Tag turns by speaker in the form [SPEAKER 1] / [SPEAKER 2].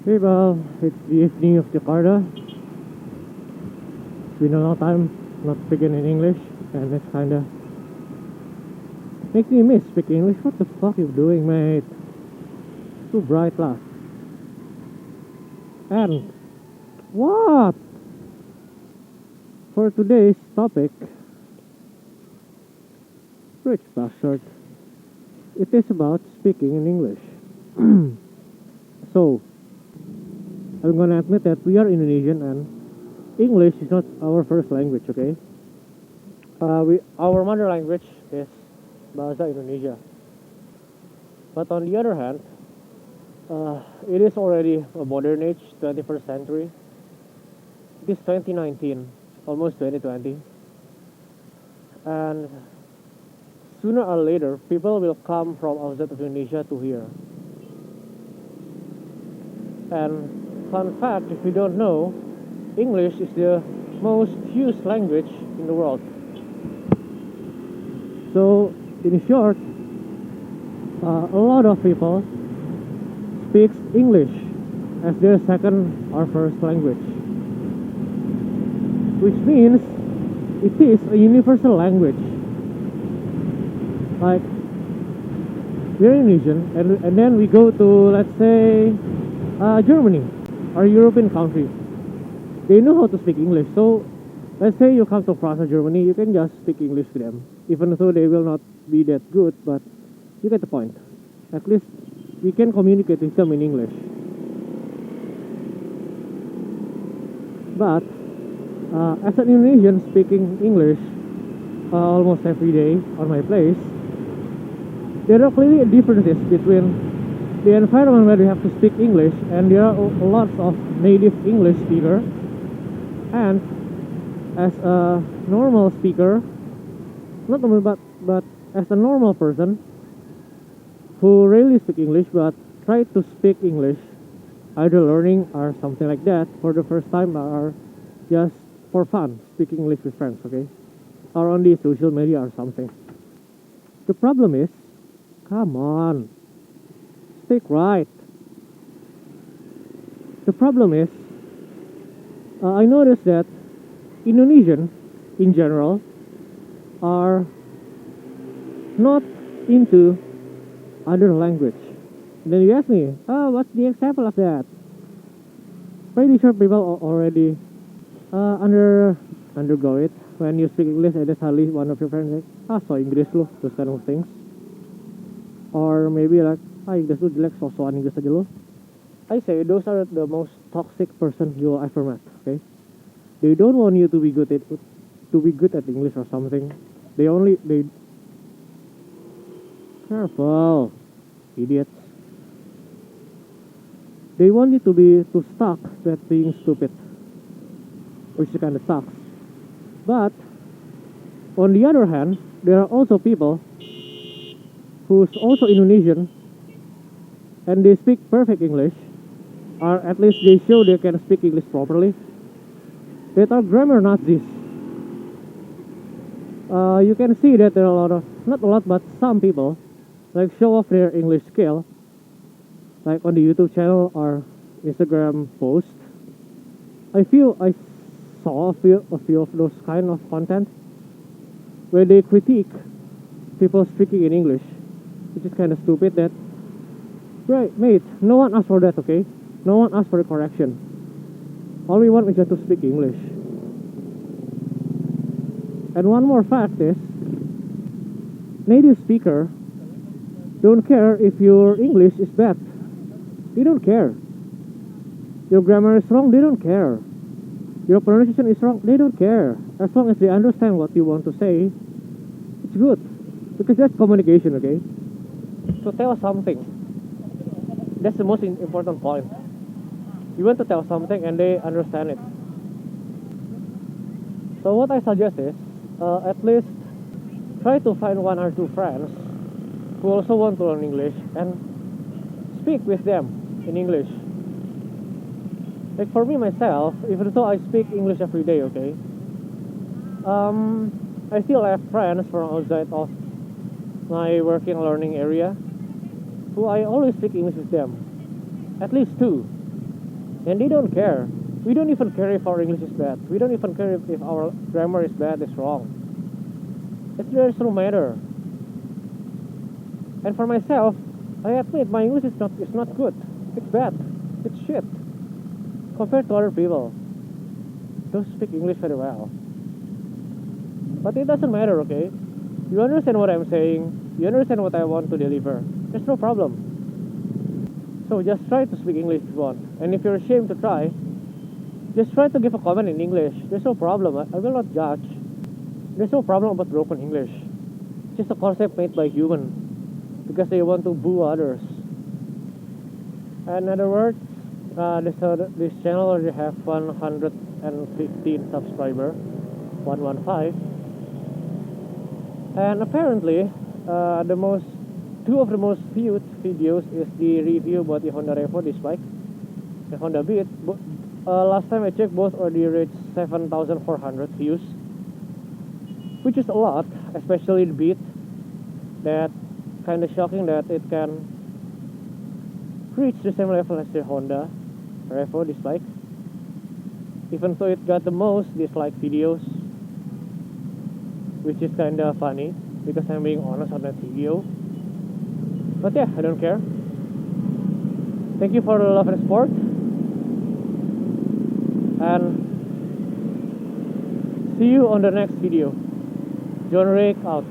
[SPEAKER 1] Hey, well, it's the evening of Jakarta. It's been a long time not speaking in English, and it's kinda makes me miss speaking English. What the fuck you doing, mate? Too bright lah. And what? For today's topic, rich bastard. It is about speaking in English. So, I'm gonna admit that we are Indonesian and English is not our first language, okay? Our mother language is Bahasa Indonesia. But on the other hand, it is already a modern age, 21st century. It is 2019, almost 2020. And sooner or later, people will come from outside of Indonesia to here. And fun fact, if you don't know, English is the most used language in the world. So, in short, a lot of people speak English as their second or first language, which means it is a universal language. Like, we're Indonesian, and then we go to, let's say, Germany or European country. They know how to speak English. So, let's say you come to France or Germany, you can just speak English to them, even though they will not be that good, but you get the point. At least we can communicate with them in English. But as an Indonesian speaking English almost every day on my place, there are clearly differences between the environment where we have to speak English and there are lots of native English speakers, and as a normal speaker, not normal but as a normal person who rarely speak English but try to speak English, either learning or something like that for the first time or just for fun, speaking English with friends, okay? Or on the social media or something. The problem is, come on, speak right. The problem is, I noticed that Indonesian in general are not into other language. Then you ask me, what's the example of that? Pretty sure people already undergo it. When you speak English and suddenly one of your friends like, so Inggris lo, those kind of things. Or maybe like, Inggris lo jelek, so-soan Inggris aja lo. I say those are the most toxic person you will ever met, okay? They don't want you to be good at English or something. They careful, idiots. They want you to be too stuck at being stupid, which kind of sucks. But on the other hand, there are also people who's also Indonesian and they speak perfect English, or at least they show they can speak English properly. That are grammar Nazis. You can see that there are a lot of, not a lot, but some people like show off their English skill, like on the YouTube channel or Instagram post. I saw a few of those kind of content where they critique people speaking in English, which is kind of stupid. That, right, mate, no one asked for that, okay? No one asked for a correction. All we want is just to speak English. And one more fact is, native speaker don't care if your English is bad. They don't care. Your grammar is wrong, they don't care. Your pronunciation is wrong, they don't care. As long as they understand what you want to say, it's good. Because that's communication, okay? So tell something. That's the most important point. You want to tell something and they understand it. So what I suggest is, at least try to find one or two friends who also want to learn English and speak with them in English. Like for me myself, even though I speak English every day, okay, I still have friends from outside of my working learning area who I always speak English with them. At least two. And they don't care. We don't even care if our English is bad. We don't even care if our grammar is bad, is wrong. It does not matter. And for myself, I admit my English is not good. It's bad. It's shit. Compared to other people who speak English very well. But it doesn't matter, okay? You understand what I'm saying. You understand what I want to deliver. There's no problem. So just try to speak English if you want. And if you're ashamed to try, just try to give a comment in English. There's no problem. I will not judge. There's no problem about broken English. It's just a concept made by human because they want to boo others. In other words, this channel already have 115 subscribers, 115, and apparently two of the most viewed videos is the review about the Honda Revo, this bike, the Honda Beat. Last time I checked, both already reached 7,400 views, which is a lot, especially the Beat. That kind of shocking that it can reach the same level as the Honda Revo, this bike, even though it got the most disliked videos, which is kind of funny because I'm being honest on that video. But yeah, I don't care. Thank you for the love and support, and see you on the next video. John Rick out.